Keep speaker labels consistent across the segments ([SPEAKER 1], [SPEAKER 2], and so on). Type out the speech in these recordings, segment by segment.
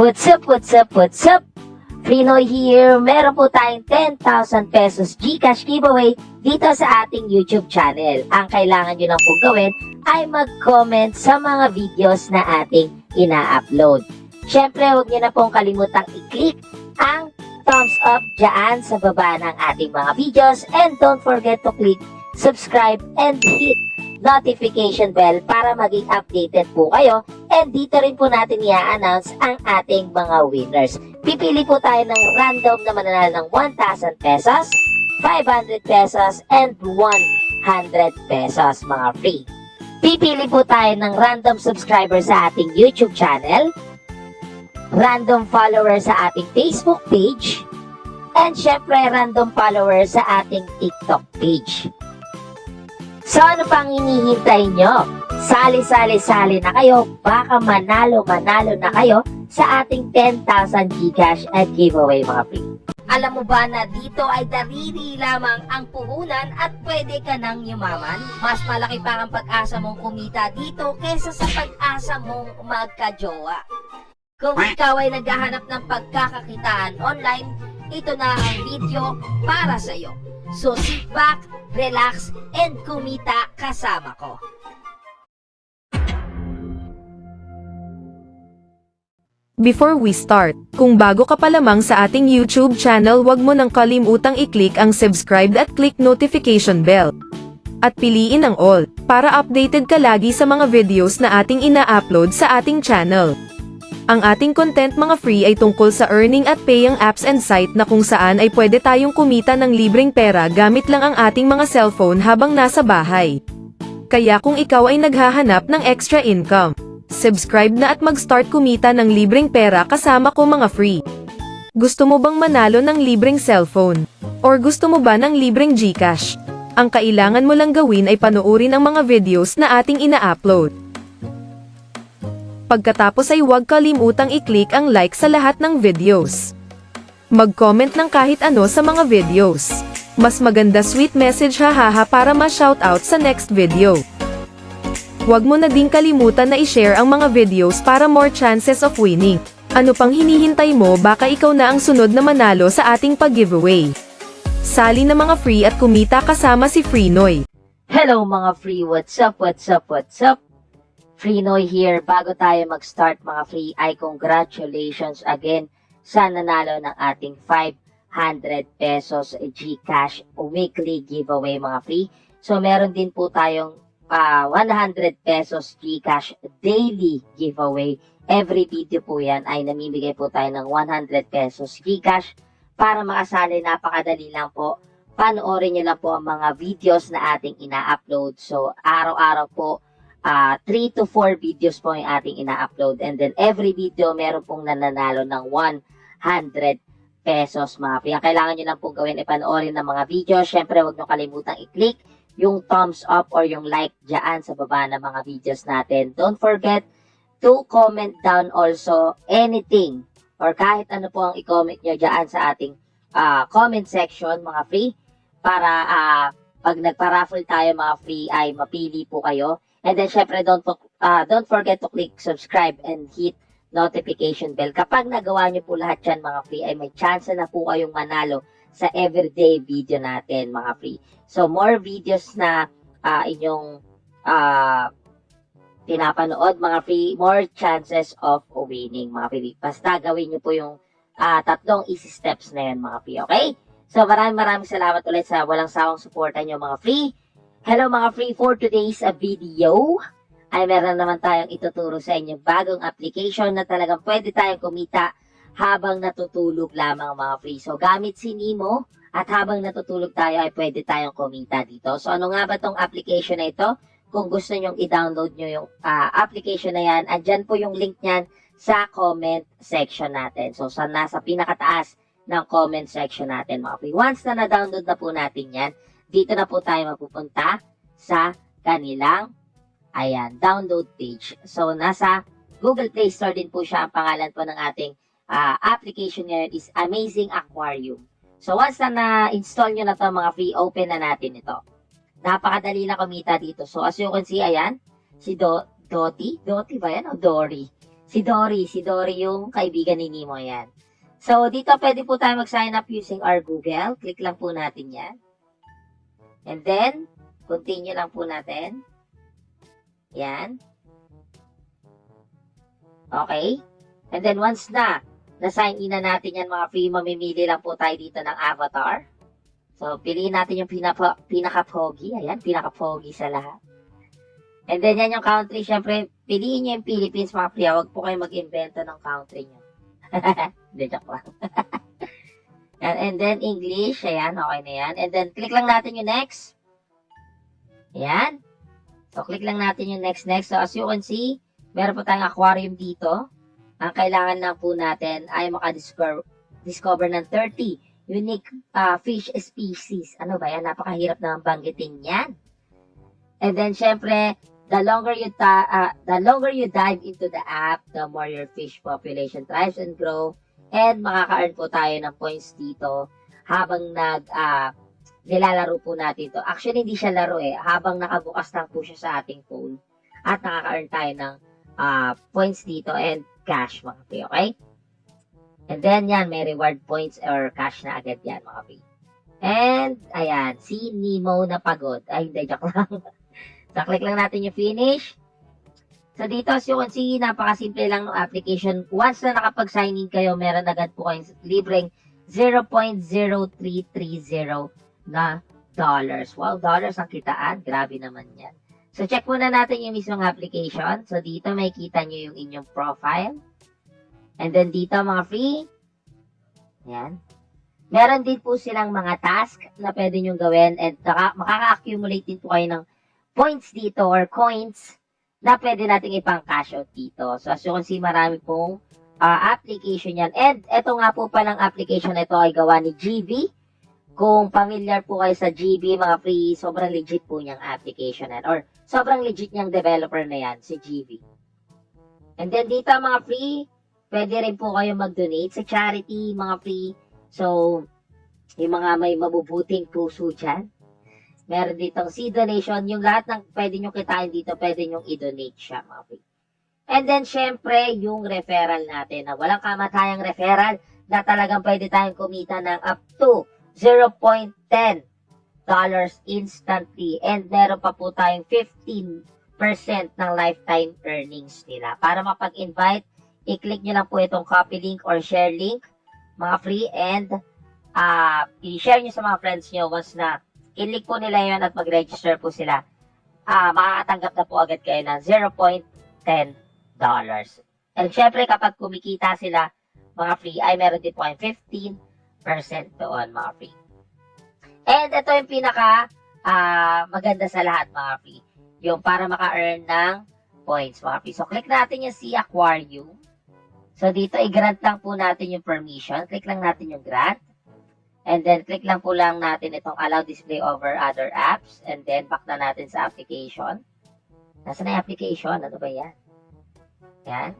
[SPEAKER 1] What's up, what's up, what's up? Frinoy here. Meron po tayong 10,000 pesos GCash giveaway dito sa ating YouTube channel. Ang kailangan nyo lang po gawin ay mag-comment sa mga videos na ating ina-upload. Siyempre, huwag nyo na pong kalimutang i-click ang thumbs up dyan sa baba ng ating mga videos. And don't forget to click subscribe and hit notification bell para maging updated po kayo. And dito rin po natin i-announce ang ating mga winners. Pipili po tayo ng random na mananalo ng 1,000 pesos, 500 pesos, and 100 pesos mga free. Pipili po tayo ng random subscriber sa ating YouTube channel, random follower sa ating Facebook page, and syempre random follower sa ating TikTok page. So ano pang hinihintay nyo? Sali na kayo, baka manalo na kayo sa ating 10,000 GCash at giveaway mga free. Alam mo ba na dito ay dariri lamang ang puhunan at pwede ka nang yumaman? Mas malaki pa ang pag-asa mong kumita dito kesa sa pag-asa mong magka-jowa. Kung ikaw ay naghahanap ng pagkakakitaan online, ito na ang video para sa iyo. So sit back, relax, and kumita kasama ko.
[SPEAKER 2] Before we start, kung bago ka pa lamang sa ating YouTube channel, huwag mo nang kalimutang i-click ang subscribe at click notification bell. At piliin ang all, para updated ka lagi sa mga videos na ating ina-upload sa ating channel. Ang ating content mga free ay tungkol sa earning at paying apps and site na kung saan ay pwede tayong kumita ng libreng pera gamit lang ang ating mga cellphone habang nasa bahay. Kaya kung ikaw ay naghahanap ng extra income, subscribe na at mag-start kumita ng libreng pera kasama ko mga free. Gusto mo bang manalo ng libreng cellphone? Or gusto mo ba ng libreng GCash? Ang kailangan mo lang gawin ay panoorin ang mga videos na ating ina-upload. Pagkatapos ay huwag kalimutang i-click ang like sa lahat ng videos. Mag-comment ng kahit ano sa mga videos. Mas maganda sweet message hahaha para ma-shoutout sa next video. Huwag mo na ding kalimutan na i-share ang mga videos para more chances of winning. Ano pang hinihintay mo, baka ikaw na ang sunod na manalo sa ating pag-giveaway. Sali na mga free at kumita kasama si Frinoy.
[SPEAKER 1] Hello mga free, what's up, what's up, what's up? Frinoy here. Bago tayo mag-start mga free ay congratulations again sa nanalo ng ating 500 pesos GCash weekly giveaway mga free. So meron din po tayong 100 pesos GCash daily giveaway. Every video po yan ay namimigay po tayo ng 100 pesos GCash. Para makasali, napakadali lang po. Panoorin nyo lang po ang mga videos na ating ina-upload. So araw-araw po 3 to 4 videos po yung ating ina-upload. And then every video meron pong nananalo ng 100 pesos mga free. Ang kailangan nyo lang po gawin ay panoorin ng mga video. Siyempre huwag nyo kalimutang i-click yung thumbs up or yung like dyan sa baba ng mga videos natin. Don't forget to comment down also anything or kahit ano po ang i-comment nyo dyan sa ating comment section mga free. Para pag nagpa-raffle tayo mga free ay mapili po kayo. And then, syempre, don't forget to click subscribe and hit notification bell. Kapag nagawa nyo po lahat yan, mga free, ay may chance na po kayong manalo sa everyday video natin, mga free. So, more videos na inyong pinapanood, mga free, more chances of winning, mga free. Basta gawin nyo po yung tatlong easy steps na yan, mga free, okay? So, maraming salamat ulit sa walang sawang suporta nyo, mga free. Hello mga free, for today's video ay meron naman tayong ituturo sa inyo bagong application na talagang pwede tayong kumita habang natutulog lamang mga free. So gamit si Nemo at habang natutulog tayo ay pwede tayong kumita dito. So ano nga ba tong application na ito? Kung gusto nyong i-download nyo yung application na yan, andyan po yung link nyan sa comment section natin. So nasa pinakataas ng comment section natin mga free. Once na na-download na po natin yan, dito na po tayo mapupunta sa kanilang, download page. So, nasa Google Play Store din po siya. Ang pangalan po ng ating application ngayon is Amazing Aquarium. So, once na na-install nyo na to mga free, open na natin ito. Napakadali lang kumita dito. So, as you can see, si Doti ba yan o Dory? Si Dory yung kaibigan ni Nemo yan. So, dito pwede po tayo mag-sign up using our Google. Click lang po natin yan. And then, continue lang po natin. Yan. Okay. And then, once na-sign in na natin yan mga free, mamimili lang po tayo dito ng avatar. So, piliin natin yung pinaka-pogi. Ayan, pinaka-pogi sa lahat. And then, yan yung country. Siyempre, piliin nyo yung Philippines, mga free. Huwag po kayo mag-invento ng country nyo. Hindi, joke lang. and then, English. Ayan, okay na yan. And then, click lang natin yung next. Ayan. So, click lang natin yung next. So, as you can see, meron po tayong aquarium dito. Ang kailangan lang po natin ay makadiscover ng 30 unique fish species. Ano ba yan? Napakahirap naman banggitin yan. And then, syempre, the longer you dive into the app, the more your fish population thrives and grow. And makaka-earn po tayo ng points dito habang nilalaro po natin to. Actually, hindi siya laro habang nakabukas lang po siya sa ating phone. At nakaka-earn tayo ng points dito and cash, mga pre, okay? And then, yan, may reward points or cash na agad yan, mga pre. And, ayan, si Nemo na pagod. Ay, hindi, joke lang. So, click lang natin yung finish. So, dito, as you can see, napakasimple lang ng application. Once na nakapag-sign in kayo, meron agad po kayong libreng 0.0330 na dollars. Wow, dollars ang kitaan. Grabe naman yan. So, check muna natin yung mismong application. So, dito may kita nyo yung inyong profile. And then, dito mga free. Yan. Meron din po silang mga task na pwede nyo gawin. And makaka-accumulate din po kayo ng points dito or coins na pwede natin ipang-cash out dito. So, as you can see, marami pong application yan. And, eto nga po palang application na ito ay gawa ni GV. Kung familiar po kayo sa GB, mga free, sobrang legit po niyang application yan. Or sobrang legit niyang developer na yan, si GB. And then dito, mga free, pwede rin po kayo mag-donate sa charity, mga free. So, yung mga may mabubuting puso dyan. Meron ditong seed donation. Yung lahat ng pwede nyo kitain dito, pwede nyo i-donate siya, mga free. And then, syempre, yung referral natin. Na walang kamatayang referral na talagang pwede tayong kumita ng up to $0.10 instantly. And meron pa po tayong 15% ng lifetime earnings nila. Para mapag-invite, i-click nyo lang po itong copy link or share link, mga free, and i-share nyo sa mga friends nyo. Once na i-link po nila yon at mag-register po sila, makakatanggap na po agad kayo ng $0.10. And syempre, kapag kumikita sila, mga free, ay meron din po kayong 15% doon, mga free. And ito yung pinaka maganda sa lahat, mga free. Yung para maka-earn ng points, mga free. So, click natin yung Sea Aquarium. So, dito, i-grant lang po natin yung permission. Click lang natin yung grant. And then, click lang po lang natin itong allow display over other apps. And then, back na natin sa application. Nasaan na yung application? Ano ba yan? Yan.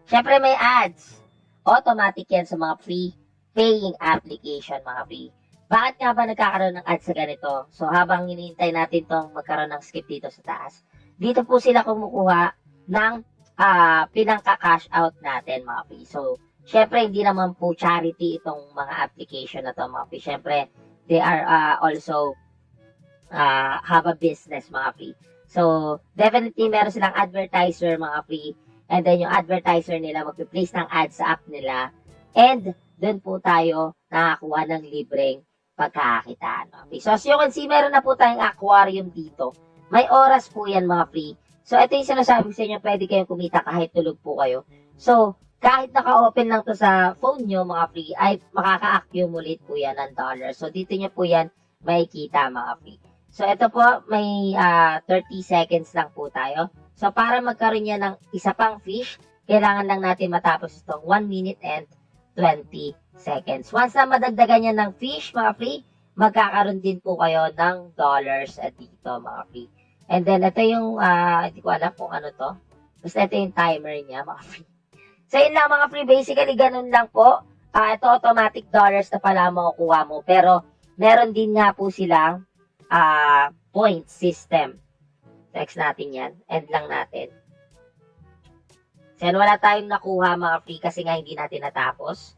[SPEAKER 1] Siyempre, may ads. Automatic yan sa mga free paying application, mga free. Bakit nga ba nagkakaroon ng ads sa ganito? So, habang hinihintay natin itong magkaroon ng skip dito sa taas, dito po sila kumukuha ng pinangka-cash out natin, mga free. So, syempre, hindi naman po charity itong mga application na to, mga free. Syempre, they are also have a business, mga free. So, definitely, meron silang advertiser, mga free. And then, yung advertiser nila, mag-place ng ads sa app nila. And, doon po tayo nakakuha ng libreng pagkakakitaan. Okay. So, as you can see, meron na po tayong aquarium dito. May oras po yan, mga free. So, ito yung sinasabi sa inyo, pwede kayong kumita kahit tulog po kayo. So, kahit naka-open lang to sa phone nyo, mga free, ay makaka-accumulate po yan ng dollars. So, dito nyo po yan makikita, mga free. So, ito po, may 30 seconds lang po tayo. So, para magkaroon yan ng isa pang fish, kailangan lang natin matapos itong 1 minute and 20 seconds. Once na madagdagan niya ng fish, mga free, magkakaroon din po kayo ng dollars at dito, mga free. And then, ito yung, hindi ko alam kung ano to. Basta ito yung timer niya, mga free. So, yun lang, mga free. Basically, ganun lang po. Ito, automatic dollars na pala makukuha mo. Pero, meron din nga po silang point system. Text natin yan. End lang natin. So, wala tayong nakuha mga free kasi nga hindi natin natapos.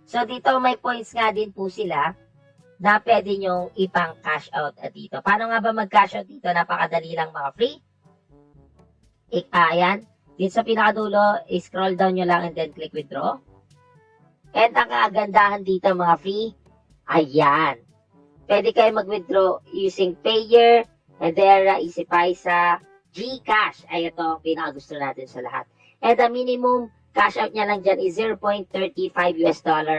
[SPEAKER 1] So, dito may points nga din po sila na pwede nyong ipang cash out dito. Paano nga ba mag-cash out dito? Napakadali lang mga free. Ayan. Dito sa pinakadulo, scroll down nyo lang and then click withdraw. And ang kagandahan dito mga free, ayan. Pwede kayo mag-withdraw using Payer, Hedera, EasyPaisa, GCash. Ay, ito ang pinakagusto natin sa lahat. And the minimum cash out niya lang dyan is $0.35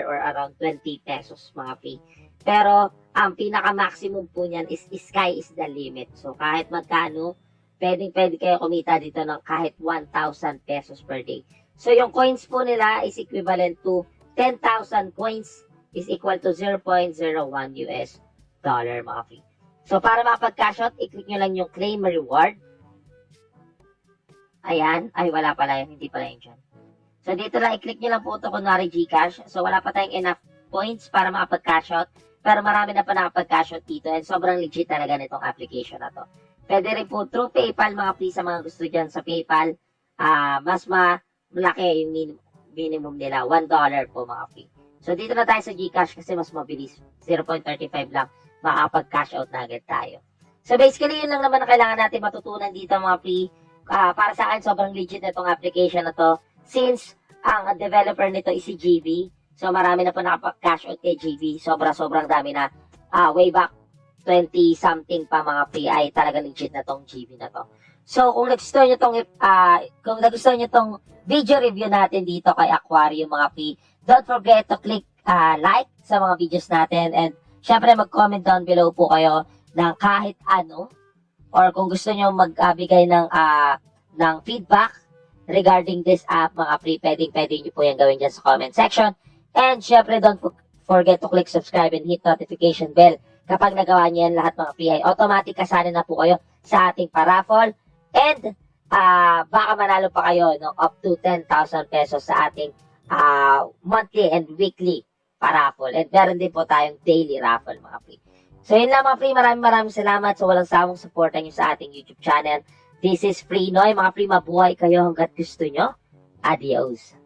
[SPEAKER 1] or around 20 pesos mga free. Pero ang pinaka-maximum po niyan is sky is the limit. So kahit magkano, pwede kayo kumita dito ng kahit 1,000 pesos per day. So yung coins po nila is equivalent to 10,000 coins is equal to $0.01 mga free. So para makapag-cash out, i-click nyo lang yung claim reward. Ayan. Ay, wala pala yun. Hindi pala yun dyan. So, dito lang, i-click nyo lang po ito, kunwari Gcash. So, wala pa tayong enough points para makapag-cash out. Pero marami na pa nakapag-cash out dito. And sobrang legit talaga nitong application na to. Pwede rin po through PayPal, mga please, sa mga gusto dyan sa PayPal. Mas malaki yung minimum nila. $1 po, mga free. So, dito na tayo sa Gcash kasi mas mabilis. 0.35 lang. Makapag-cash out na agad tayo. So, basically, yun lang naman na kailangan natin matutunan dito, mga free. Para sa akin, sobrang legit na itong application na to. Since ang developer nito is si GV, so marami na po nakapag-cash out kay GV. Sobrang dami na. Way back 20-something pa mga free ay talaga legit na tong GV na to. So kung nagustuhan nyo tong video review natin dito kay Aquarium mga free, don't forget to click like sa mga videos natin and syempre mag-comment down below po kayo ng kahit ano or kung gusto nyo magbigay ng feedback regarding this app, mga free, pwede nyo po yan gawin dyan sa comment section. And syempre, don't forget to click subscribe and hit notification bell. Kapag nagawa nyo yan lahat mga free, ay automatic kasali na po kayo sa ating paraffle. And baka manalo pa kayo no, up to 10,000 pesos sa ating monthly and weekly paraffle. And meron din po tayong daily raffle mga free. So yun lang mga free, maraming salamat sa walang sawang supportan nyo sa ating YouTube channel. This is Free Noy. Mga free, mabuhay kayo hanggat gusto nyo. Adios.